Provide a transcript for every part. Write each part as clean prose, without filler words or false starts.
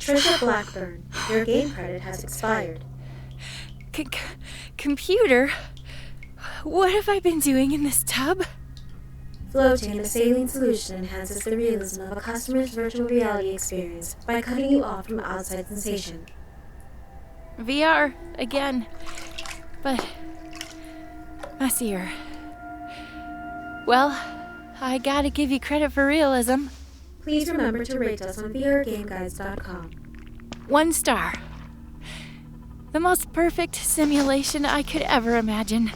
Trisha Blackburn, your game credit has expired. Computer? What have I been doing in this tub? Floating in a saline solution enhances the realism of a customer's virtual reality experience by cutting you off from outside sensation. VR, again. But messier. Well, I gotta give you credit for realism. Please remember to rate us on VRGameGuides.com. 1 star. The most perfect simulation I could ever imagine.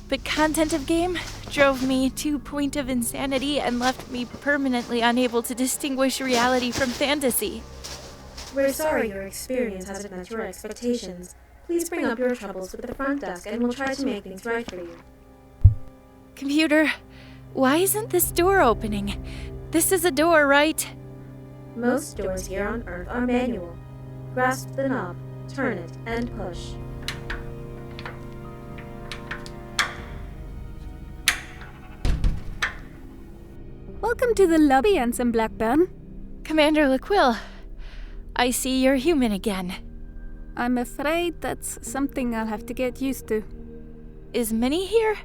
But content of game drove me to point of insanity and left me permanently unable to distinguish reality from fantasy. We're sorry your experience hasn't met your expectations. Please bring up your troubles with the front desk and we'll try to make things right for you. Computer, why isn't this door opening? This is a door, right? Most doors here on Earth are manual. Grasp the knob, turn it, and push. Welcome to the lobby, Ensign Blackburn. Commander LaQuille, I see you're human again. I'm afraid that's something I'll have to get used to. Is Minnie here?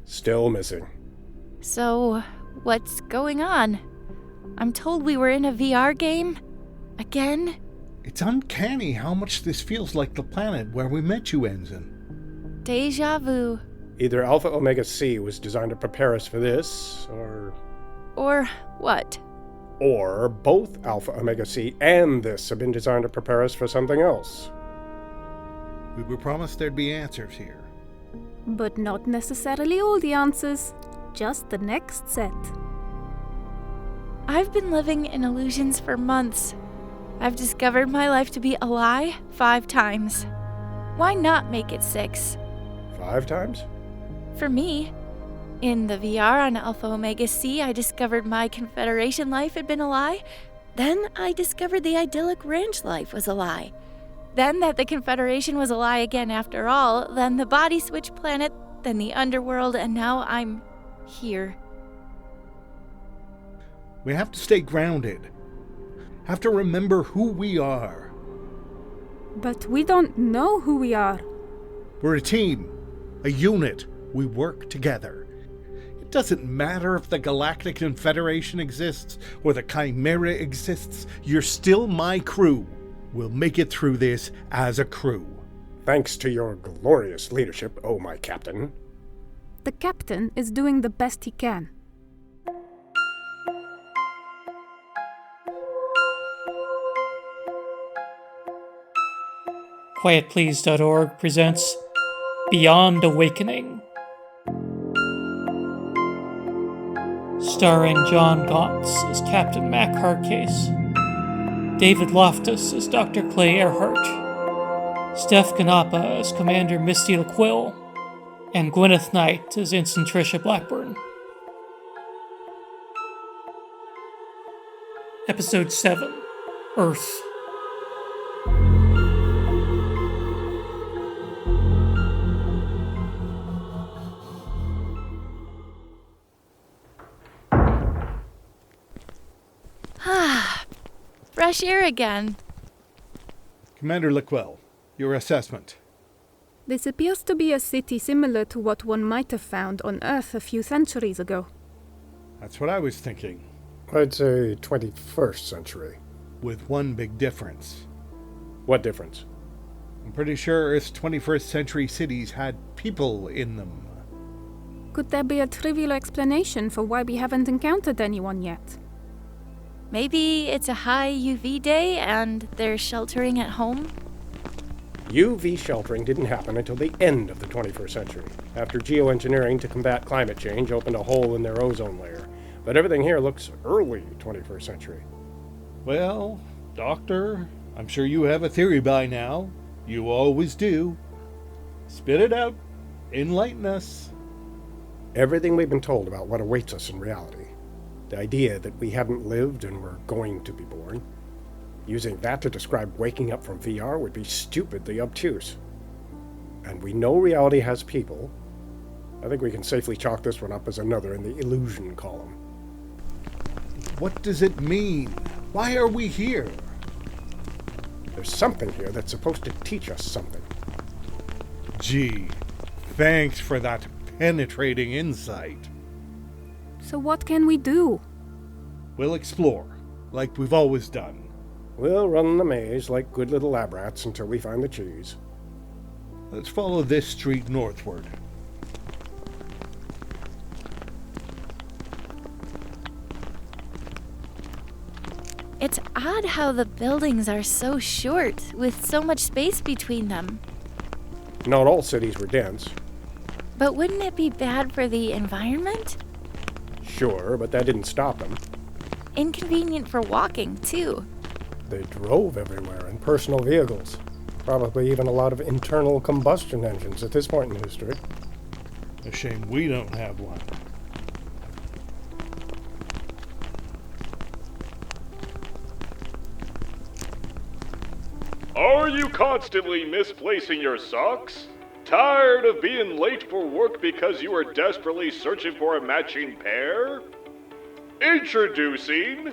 Still missing. So, what's going on? I'm told we were in a VR game? Again? It's uncanny how much this feels like the planet where we met you, Ensign. Deja vu. Either Alpha Omega C was designed to prepare us for this, Or what? Or both Alpha Omega C and this have been designed to prepare us for something else. We were promised there'd be answers here. But not necessarily all the answers, just the next set. I've been living in illusions for months. I've discovered my life to be a lie 5 times. Why not make it 6? 5 times? For me. In the VR on Alpha Omega C, I discovered my Confederation life had been a lie. Then I discovered the idyllic ranch life was a lie. Then that the Confederation was a lie again after all. Then the body switch planet, then the underworld, and now I'm here. We have to stay grounded. Have to remember who we are. But we don't know who we are. We're a team, a unit. We work together. It doesn't matter if the Galactic Confederation exists or the Chimera exists. You're still my crew. We'll make it through this as a crew. Thanks to your glorious leadership, oh my captain. The captain is doing the best he can. QuietPlease.org presents Beyond Awakening. Starring John Gauntz as Captain Mac Hardcase, David Loftus as Dr. Clay Earhart, Steph Ganapa as Commander Misty LaQuille, and Gwyneth Knight as Ensign Trisha Blackburn. Episode 7, Earth. Fresh air again. Commander LaQuille, your assessment. This appears to be a city similar to what one might have found on Earth a few centuries ago. That's what I was thinking. I'd say 21st century. With one big difference. What difference? I'm pretty sure Earth's 21st century cities had people in them. Could there be a trivial explanation for why we haven't encountered anyone yet? Maybe it's a high UV day and they're sheltering at home? UV sheltering didn't happen until the end of the 21st century, after geoengineering to combat climate change opened a hole in their ozone layer. But everything here looks early 21st century. Well, Doctor, I'm sure you have a theory by now. You always do. Spit it out. Enlighten us. Everything we've been told about what awaits us in reality. The idea that we haven't lived and were going to be born. Using that to describe waking up from VR would be stupidly obtuse. And we know reality has people. I think we can safely chalk this one up as another in the illusion column. What does it mean? Why are we here? There's something here that's supposed to teach us something. Gee, thanks for that penetrating insight. So what can we do? We'll explore, like we've always done. We'll run the maze like good little lab rats until we find the cheese. Let's follow this street northward. It's odd how the buildings are so short, with so much space between them. Not all cities were dense. But wouldn't it be bad for the environment? Sure, but that didn't stop them. Inconvenient for walking, too. They drove everywhere in personal vehicles. Probably even a lot of internal combustion engines at this point in history. A shame we don't have one. Are you constantly misplacing your socks? Tired of being late for work because you are desperately searching for a matching pair? Introducing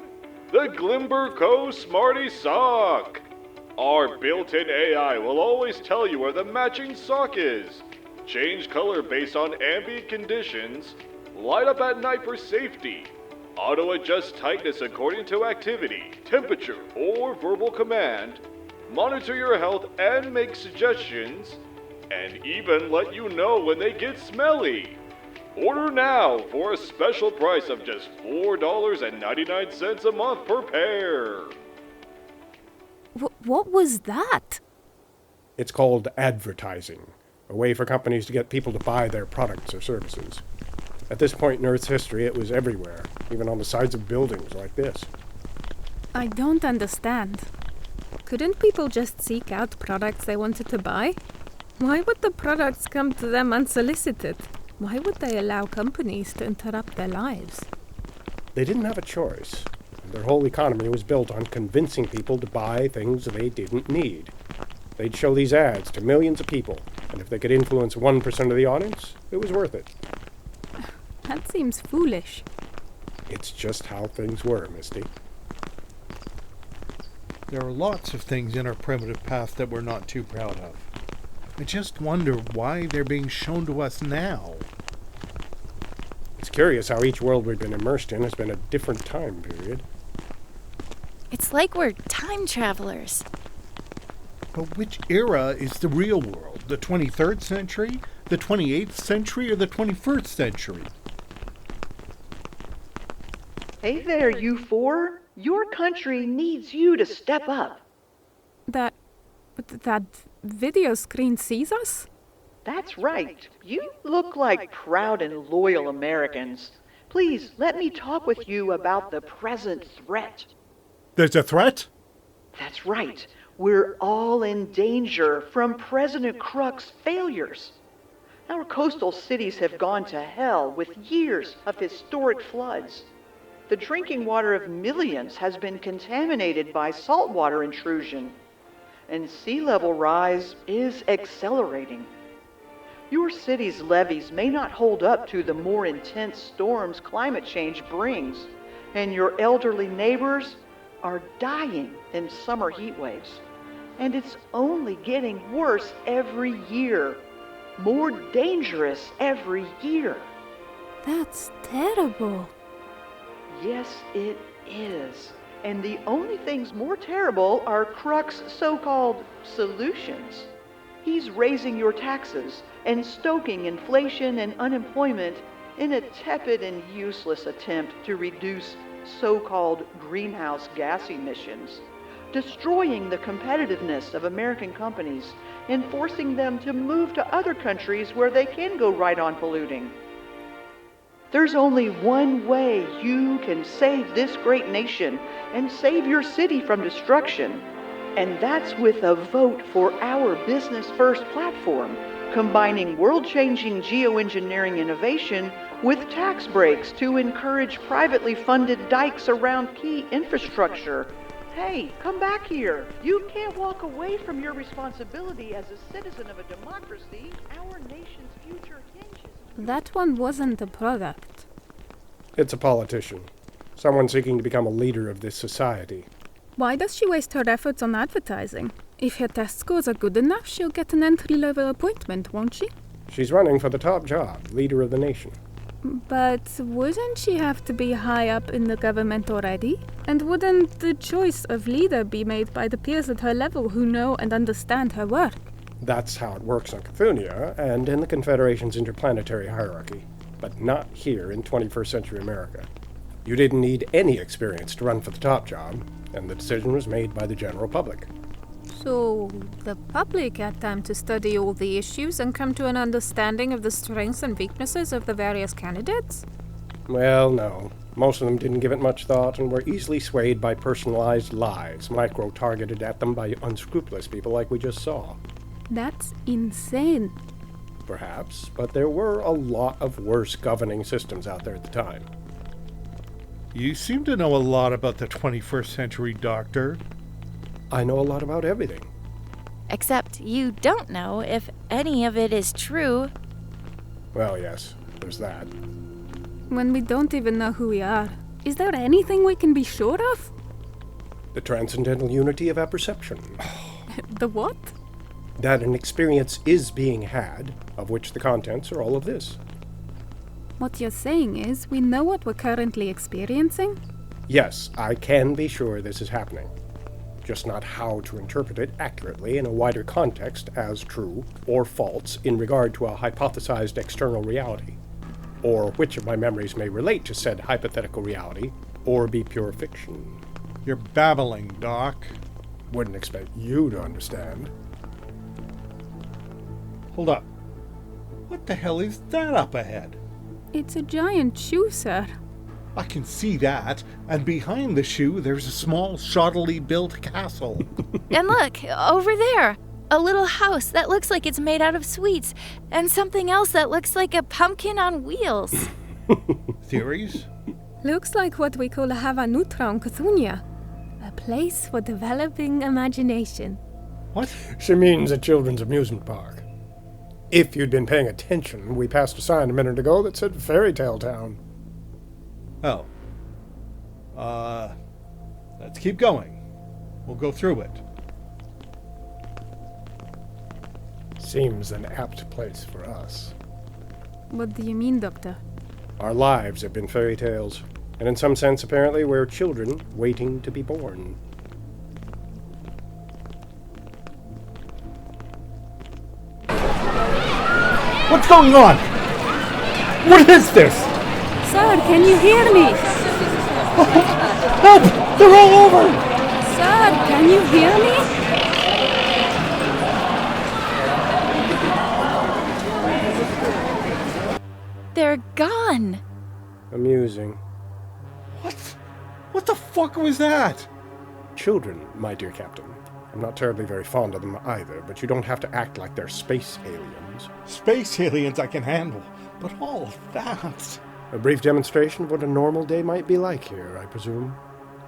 the Glimber Co. Smarty Sock! Our built-in AI will always tell you where the matching sock is, change color based on ambient conditions, light up at night for safety, auto-adjust tightness according to activity, temperature, or verbal command, monitor your health and make suggestions, and even let you know when they get smelly. Order now for a special price of just $4.99 a month per pair. What was that? It's called advertising, a way for companies to get people to buy their products or services. At this point in Earth's history, it was everywhere, even on the sides of buildings like this. I don't understand. Couldn't people just seek out products they wanted to buy? Why would the products come to them unsolicited? Why would they allow companies to interrupt their lives? They didn't have a choice. Their whole economy was built on convincing people to buy things they didn't need. They'd show these ads to millions of people, and if they could influence 1% of the audience, it was worth it. That seems foolish. It's just how things were, Misty. There are lots of things in our primitive past that we're not too proud of. I just wonder why they're being shown to us now. It's curious how each world we've been immersed in has been a different time period. It's like we're time travelers. But which era is the real world? The 23rd century? The 28th century? Or the 21st century? Hey there, you four. Your country needs you to step up. That video screen sees us? That's right. You look like proud and loyal Americans. Please, let me talk with you about the present threat. There's a threat? That's right. We're all in danger from President Kruk's failures. Our coastal cities have gone to hell with years of historic floods. The drinking water of millions has been contaminated by saltwater intrusion, and sea level rise is accelerating. Your city's levees may not hold up to the more intense storms climate change brings, and your elderly neighbors are dying in summer heat waves. And it's only getting worse every year, more dangerous every year. That's terrible. Yes, it is. And the only things more terrible are Kruk's so-called solutions. He's raising your taxes and stoking inflation and unemployment in a tepid and useless attempt to reduce so-called greenhouse gas emissions, destroying the competitiveness of American companies and forcing them to move to other countries where they can go right on polluting. There's only one way you can save this great nation and save your city from destruction, and that's with a vote for our Business First platform, combining world-changing geoengineering innovation with tax breaks to encourage privately funded dikes around key infrastructure. Hey, come back here. You can't walk away from your responsibility as a citizen of a democracy. Our nation's future hinges. That one wasn't a product. It's a politician. Someone seeking to become a leader of this society. Why does she waste her efforts on advertising? If her test scores are good enough, she'll get an entry-level appointment, won't she? She's running for the top job, leader of the nation. But wouldn't she have to be high up in the government already? And wouldn't the choice of leader be made by the peers at her level who know and understand her work? That's how it works on Cthunia and in the Confederation's interplanetary hierarchy, but not here in 21st century America. You didn't need any experience to run for the top job, and the decision was made by the general public. So, the public had time to study all the issues and come to an understanding of the strengths and weaknesses of the various candidates? Well, no. Most of them didn't give it much thought and were easily swayed by personalized lies, micro-targeted at them by unscrupulous people like we just saw. That's insane. Perhaps, but there were a lot of worse governing systems out there at the time. You seem to know a lot about the 21st century, Doctor. I know a lot about everything. Except you don't know if any of it is true. Well, yes, there's that. When we don't even know who we are, is there anything we can be sure of? The transcendental unity of apperception. The what? That an experience is being had, of which the contents are all of this. What you're saying is, we know what we're currently experiencing? Yes, I can be sure this is happening. Just not how to interpret it accurately in a wider context as true or false in regard to a hypothesized external reality, or which of my memories may relate to said hypothetical reality, or be pure fiction. You're babbling, Doc. Wouldn't expect you to understand. Hold up. What the hell is that up ahead? It's a giant shoe, sir. I can see that, and behind the shoe there's a small, shoddily built castle. And look, over there, a little house that looks like it's made out of sweets, and something else that looks like a pumpkin on wheels. Theories? Looks like what we call a Havanutra on Cthunia. A place for developing imagination. What? She means a children's amusement park. If you'd been paying attention, we passed a sign a minute ago that said Fairy Tale Town. Oh. Let's keep going. We'll go through it. Seems an apt place for us. What do you mean, Doctor? Our lives have been fairy tales, and in some sense, apparently, we're children waiting to be born. What's going on? What is this? Sir, can you hear me? Help! They're all over! Sir, can you hear me? They're gone. Amusing. What? What the fuck was that? Children, my dear Captain. I'm not terribly very fond of them either, but you don't have to act like they're space aliens. Space aliens I can handle, but all of that... A brief demonstration of what a normal day might be like here, I presume.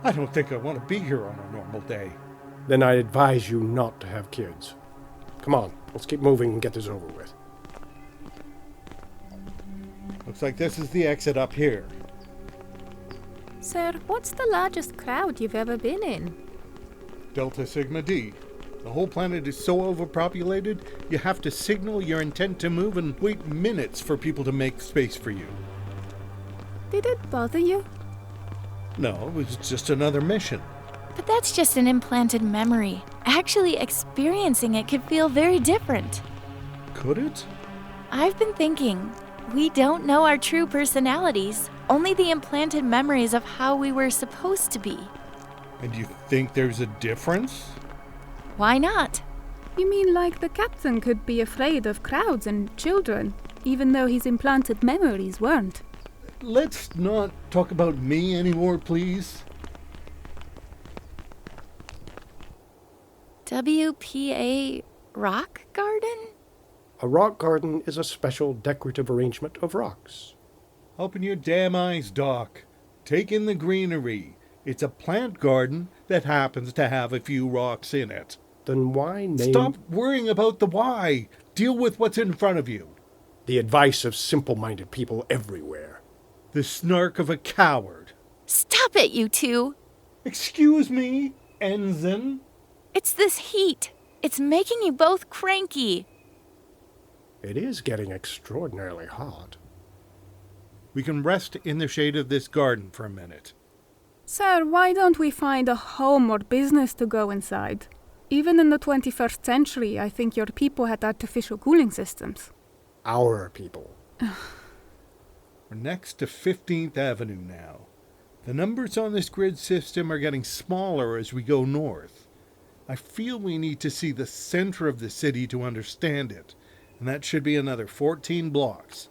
I don't think I want to be here on a normal day. Then I advise you not to have kids. Come on, let's keep moving and get this over with. Looks like this is the exit up here. Sir, what's the largest crowd you've ever been in? Delta Sigma D. The whole planet is so overpopulated, you have to signal your intent to move and wait minutes for people to make space for you. Did it bother you? No, it was just another mission. But that's just an implanted memory. Actually experiencing it could feel very different. Could it? I've been thinking, we don't know our true personalities, only the implanted memories of how we were supposed to be. And you think there's a difference? Why not? You mean like the captain could be afraid of crowds and children, even though his implanted memories weren't? Let's not talk about me anymore, please. WPA Rock Garden? A rock garden is a special decorative arrangement of rocks. Open your damn eyes, Doc. Take in the greenery. It's a plant garden that happens to have a few rocks in it. Then why name... Stop worrying about the why. Deal with what's in front of you. The advice of simple-minded people everywhere. The snark of a coward. Stop it, you two! Excuse me, Ensign. It's this heat. It's making you both cranky. It is getting extraordinarily hot. We can rest in the shade of this garden for a minute. Sir, why don't we find a home or business to go inside? Even in the 21st century, I think your people had artificial cooling systems. Our people. We're next to 15th Avenue now. The numbers on this grid system are getting smaller as we go north. I feel we need to see the center of the city to understand it, and that should be another 14 blocks.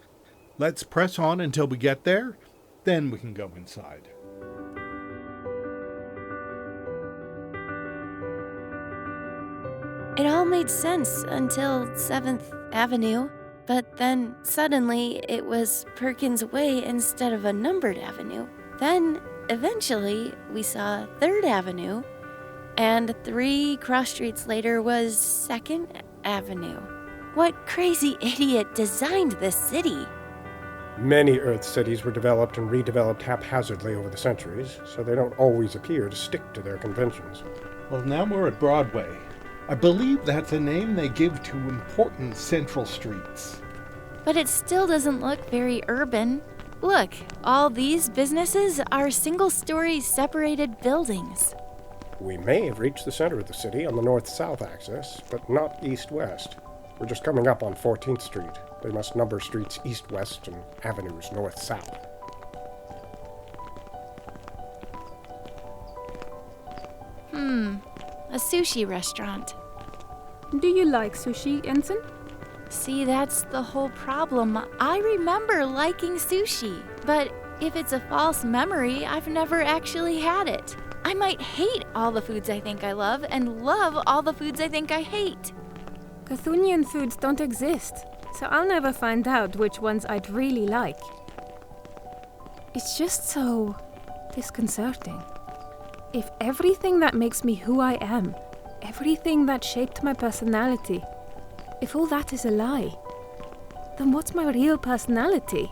Let's press on until we get there, then we can go inside. It all made sense until 7th Avenue, but then suddenly it was Perkins Way instead of a numbered avenue. Then, eventually, we saw 3rd Avenue, and 3 cross streets later was 2nd Avenue. What crazy idiot designed this city? Many Earth cities were developed and redeveloped haphazardly over the centuries, so they don't always appear to stick to their conventions. Well, now we're at Broadway. I believe that's a name they give to important central streets. But it still doesn't look very urban. Look, all these businesses are single-story separated buildings. We may have reached the center of the city on the north-south axis, but not east-west. We're just coming up on 14th Street. They must number streets east-west and avenues north-south. A sushi restaurant. Do you like sushi, Ensign? See, that's the whole problem. I remember liking sushi, but if it's a false memory, I've never actually had it. I might hate all the foods I think I love and love all the foods I think I hate. Cthulhian foods don't exist, so I'll never find out which ones I'd really like. It's just so disconcerting. If everything that makes me who I am, everything that shaped my personality, if all that is a lie, then what's my real personality?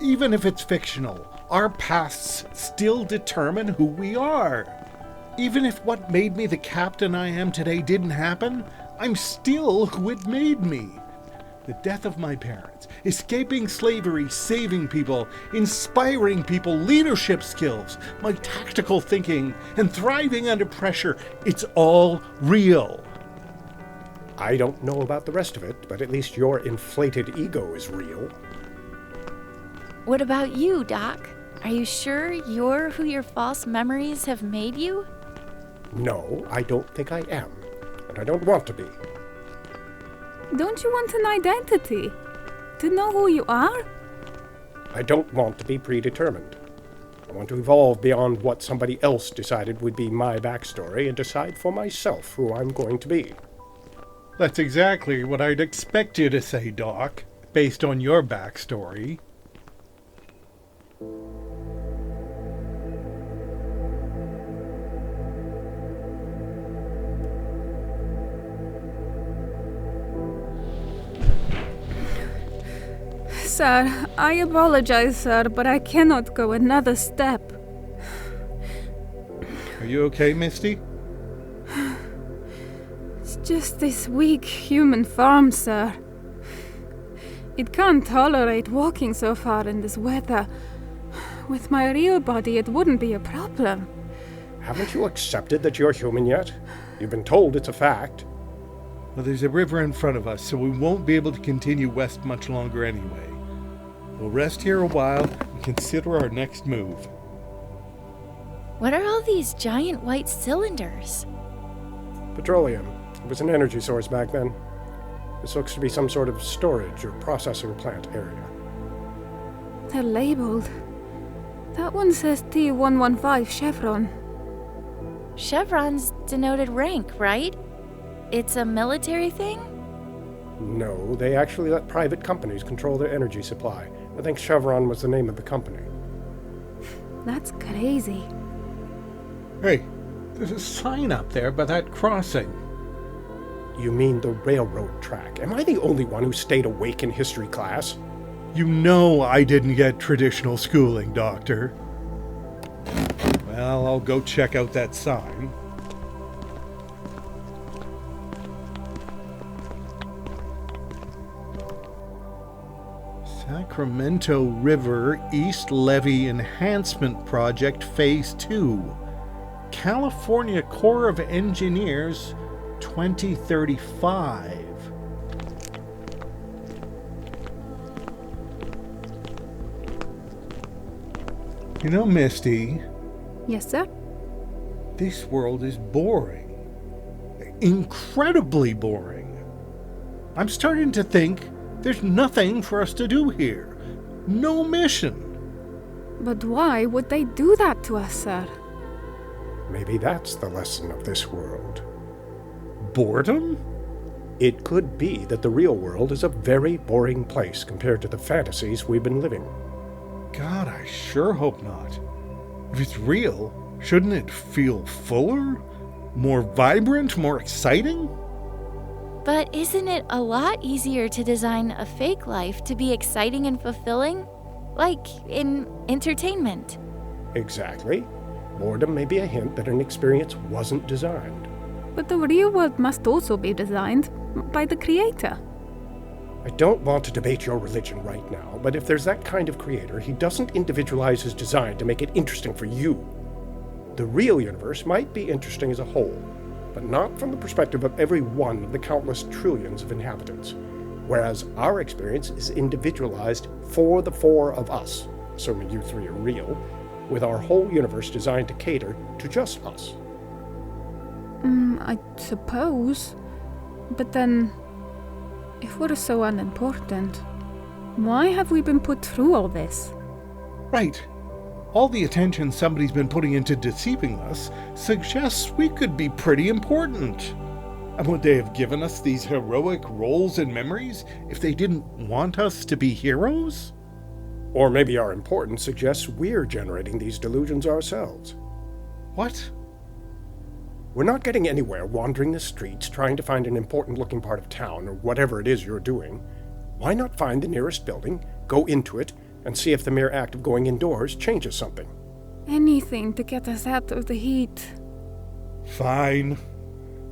Even if it's fictional, our pasts still determine who we are. Even if what made me the captain I am today didn't happen, I'm still who it made me. The death of my parents, escaping slavery, saving people, inspiring people, leadership skills, my tactical thinking, and thriving under pressure, it's all real. I don't know about the rest of it, but at least your inflated ego is real. What about you, Doc? Are you sure you're who your false memories have made you? No, I don't think I am, and I don't want to be. Don't you want an identity? To know who you are? I don't want to be predetermined. I want to evolve beyond what somebody else decided would be my backstory and decide for myself who I'm going to be. That's exactly what I'd expect you to say, Doc, based on your backstory. Sir, I apologize, sir, but I cannot go another step. Are you okay, Misty? It's just this weak human form, sir. It can't tolerate walking so far in this weather. With my real body, it wouldn't be a problem. Haven't you accepted that you're human yet? You've been told it's a fact. Well, there's a river in front of us, so we won't be able to continue west much longer anyway. We'll rest here a while and consider our next move. What are all these giant white cylinders? Petroleum. It was an energy source back then. This looks to be some sort of storage or processing plant area. They're labeled. That one says T115 Chevron. Chevrons denoted rank, right? It's a military thing? No, they actually let private companies control their energy supply. I think Chevron was the name of the company. That's crazy. Hey, there's a sign up there by that crossing. You mean the railroad track? Am I the only one who stayed awake in history class? You know I didn't get traditional schooling, Doctor. Well, I'll go check out that sign. Sacramento River East Levee Enhancement Project Phase 2. California Corps of Engineers 2035. You know, Misty, Yes, sir? this world is boring. Incredibly boring. I'm starting to think there's nothing for us to do here. No mission. But why would they do that to us, sir? Maybe that's the lesson of this world. Boredom? It could be that the real world is a very boring place compared to the fantasies we've been living. God, I sure hope not. If it's real, shouldn't it feel fuller? More vibrant? More exciting? But isn't it a lot easier to design a fake life to be exciting and fulfilling? Like in entertainment. Exactly. Boredom may be a hint that an experience wasn't designed. But the real world must also be designed by the creator. I don't want to debate your religion right now, but if there's that kind of creator, he doesn't individualize his design to make it interesting for you. The real universe might be interesting as a whole, but not from the perspective of every one of the countless trillions of inhabitants, whereas our experience is individualized for the four of us, assuming you three are real, with our whole universe designed to cater to just us. I suppose. But then, if we're so unimportant, why have we been put through all this? Right. All the attention somebody's been putting into deceiving us suggests we could be pretty important. And would they have given us these heroic roles and memories if they didn't want us to be heroes? Or maybe our importance suggests we're generating these delusions ourselves. What? We're not getting anywhere wandering the streets trying to find an important-looking part of town or whatever it is you're doing. Why not find the nearest building, go into it, and see if the mere act of going indoors changes something? Anything to get us out of the heat. Fine.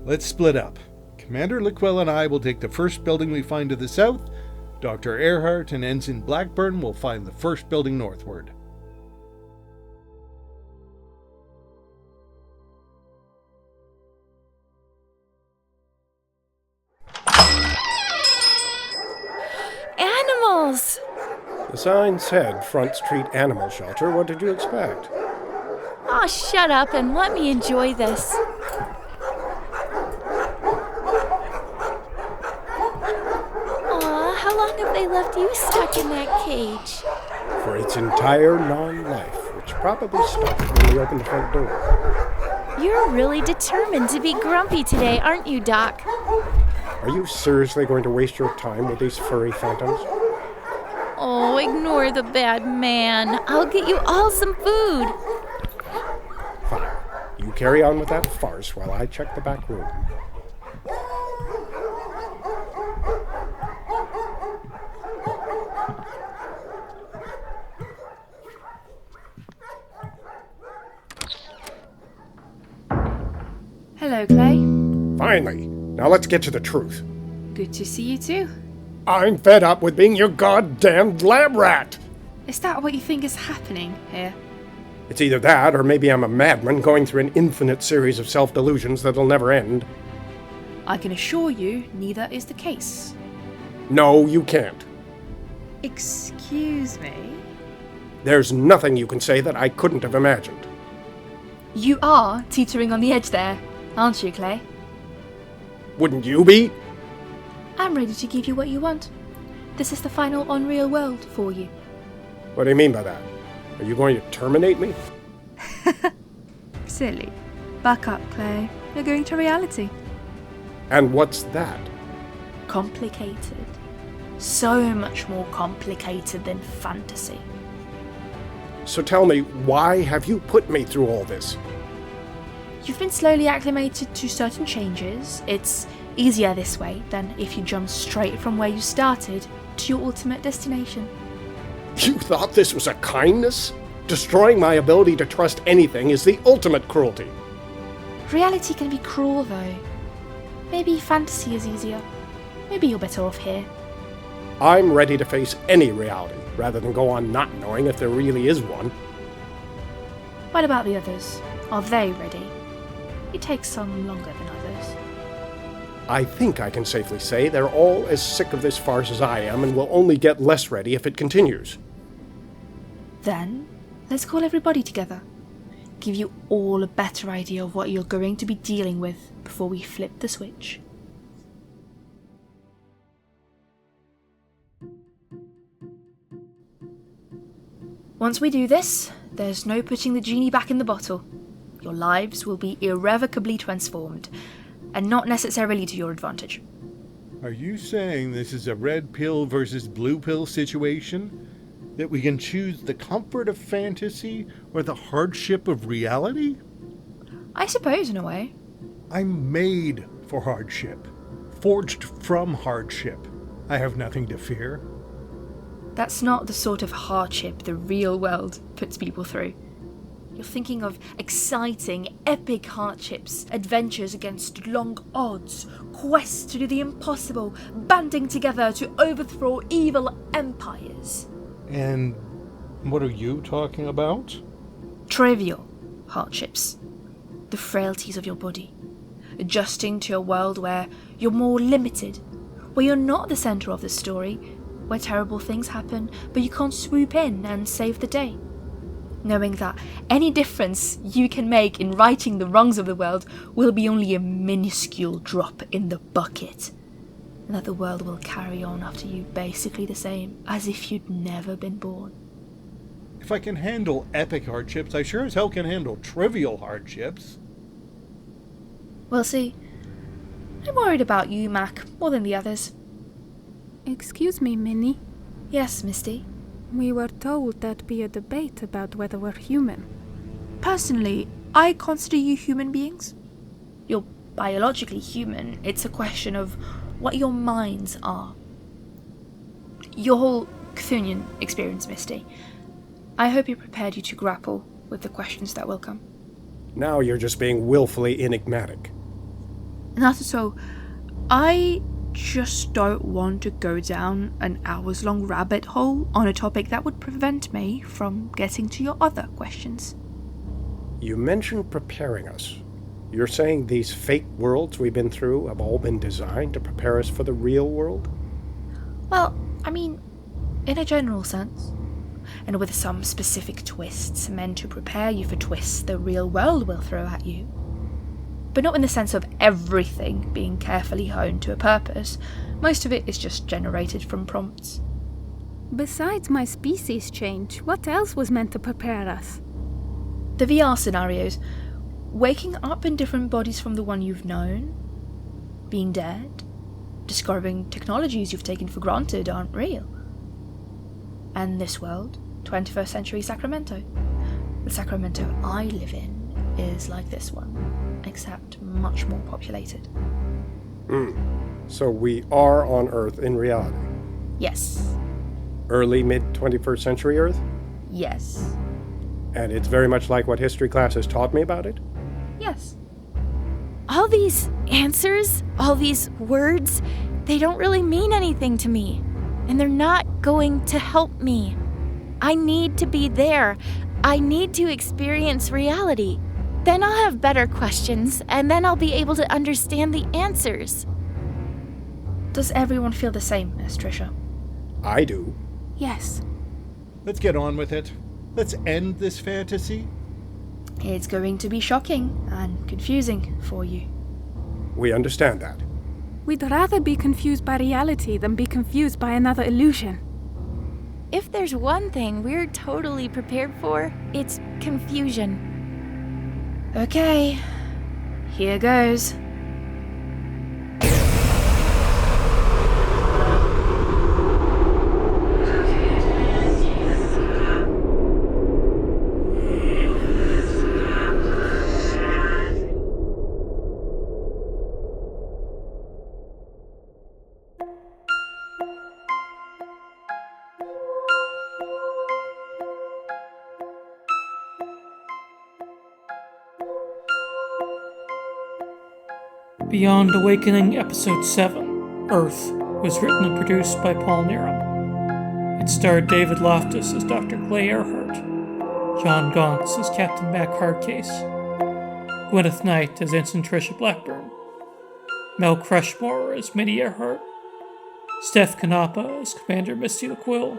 Let's split up. Commander Liquell and I will take the first building we find to the south. Dr. Earhart and Ensign Blackburn will find the first building northward. Animals! The sign said Front Street Animal Shelter. What did you expect? Aw, shut up and let me enjoy this. Aw, how long have they left you stuck in that cage? For its entire non-life, which probably stopped when we opened the front door. You're really determined to be grumpy today, aren't you, Doc? Are you seriously going to waste your time with these furry phantoms? Oh, ignore the bad man. I'll get you all some food. Fine. You carry on with that farce while I check the back room. Hello, Clay. Finally! Now let's get to the truth. Good to see you too. I'm fed up with being your goddamn lab rat! Is that what you think is happening here? It's either that, or maybe I'm a madman going through an infinite series of self-delusions that'll never end. I can assure you, neither is the case. No, you can't. Excuse me? There's nothing you can say that I couldn't have imagined. You are teetering on the edge there, aren't you, Clay? Wouldn't you be? I'm ready to give you what you want. This is the final unreal world for you. What do you mean by that? Are you going to terminate me? Silly. Back up, Clay. You're going to reality. And what's that? Complicated. So much more complicated than fantasy. So tell me, why have you put me through all this? You've been slowly acclimated to certain changes. It's easier this way than if you jump straight from where you started to your ultimate destination. You thought this was a kindness? Destroying my ability to trust anything is the ultimate cruelty. Reality can be cruel, though. Maybe fantasy is easier. Maybe you're better off here. I'm ready to face any reality, rather than go on not knowing if there really is one. What about the others? Are they ready? It takes some longer than others. I think I can safely say they're all as sick of this farce as I am and will only get less ready if it continues. Then, let's call everybody together. Give you all a better idea of what you're going to be dealing with before we flip the switch. Once we do this, there's no putting the genie back in the bottle. Your lives will be irrevocably transformed, and not necessarily to your advantage. Are you saying this is a red pill versus blue pill situation? That we can choose the comfort of fantasy or the hardship of reality? I suppose, in a way. I'm made for hardship, forged from hardship. I have nothing to fear. That's not the sort of hardship the real world puts people through. You're thinking of exciting, epic hardships, adventures against long odds, quests to do the impossible, banding together to overthrow evil empires. And what are you talking about? Trivial hardships. The frailties of your body. Adjusting to a world where you're more limited, where you're not the centre of the story, where terrible things happen, but you can't swoop in and save the day. Knowing that any difference you can make in righting the wrongs of the world will be only a minuscule drop in the bucket, and that the world will carry on after you basically the same as if you'd never been born. If I can handle epic hardships, I sure as hell can handle trivial hardships. We'll see. I'm worried about you, Mac, more than the others. Excuse me, Minnie. Yes, Misty? We were told there'd be a debate about whether we're human. Personally, I consider you human beings. You're biologically human. It's a question of what your minds are. Your whole Cthulhian experience, Misty. I hope it prepared you to grapple with the questions that will come. Now you're just being willfully enigmatic. Not at all. I just don't want to go down an hours-long rabbit hole on a topic that would prevent me from getting to your other questions. You mentioned preparing us. You're saying these fake worlds we've been through have all been designed to prepare us for the real world? Well, I mean, in a general sense. And with some specific twists meant to prepare you for twists the real world will throw at you. But not in the sense of everything being carefully honed to a purpose. Most of it is just generated from prompts. Besides my species change, what else was meant to prepare us? The VR scenarios. Waking up in different bodies from the one you've known. Being dead. Discovering technologies you've taken for granted aren't real. And this world, 21st century Sacramento. The Sacramento I live in is like this one, except much more populated. So we are on Earth in reality? Yes. Early, mid-21st century Earth? Yes. And it's very much like what history class has taught me about it? Yes. All these answers, all these words, they don't really mean anything to me. And they're not going to help me. I need to be there. I need to experience reality. Then I'll have better questions, and then I'll be able to understand the answers. Does everyone feel the same, Miss Trisha? I do. Yes. Let's get on with it. Let's end this fantasy. It's going to be shocking and confusing for you. We understand that. We'd rather be confused by reality than be confused by another illusion. If there's one thing we're totally prepared for, it's confusion. Okay, here goes. Beyond Awakening Episode 7, Earth, was written and produced by Paul Nerum. It starred David Loftus as Dr. Clay Earhart, John Gauntz as Captain Mac Hardcase, Gwyneth Knight as Ensign Tricia Blackburn, Mel Crushmore as Minnie Earhart, Steph Canapa as Commander Misty LaQuille,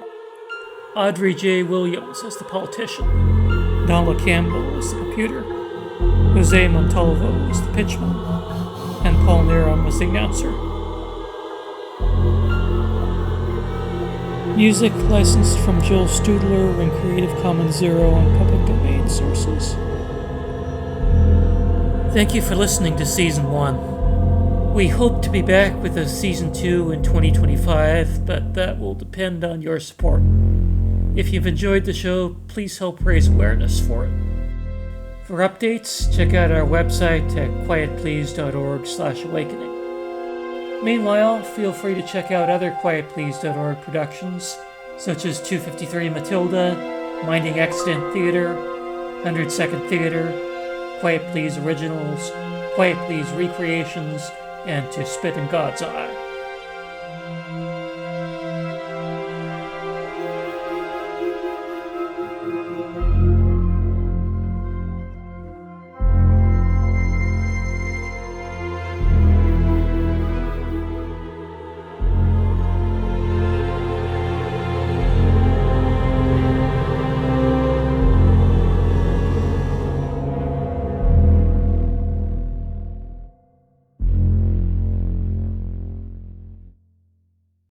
Audrey J. Williams as the politician, Nala Campbell as the computer, Jose Montalvo as the pitchman, and Paul Neron was the announcer. Music licensed from Joel Studler and Creative Commons Zero on public domain sources. Thank you for listening to Season 1. We hope to be back with a Season 2 in 2025, but that will depend on your support. If you've enjoyed the show, please help raise awareness for it. For updates, check out our website at quietplease.org/awakening. Meanwhile, feel free to check out other quietplease.org productions, such as 253 Matilda, Minding Accident Theater, 100 Second Theater, Quiet Please Originals, Quiet Please Recreations, and To Spit in God's Eye.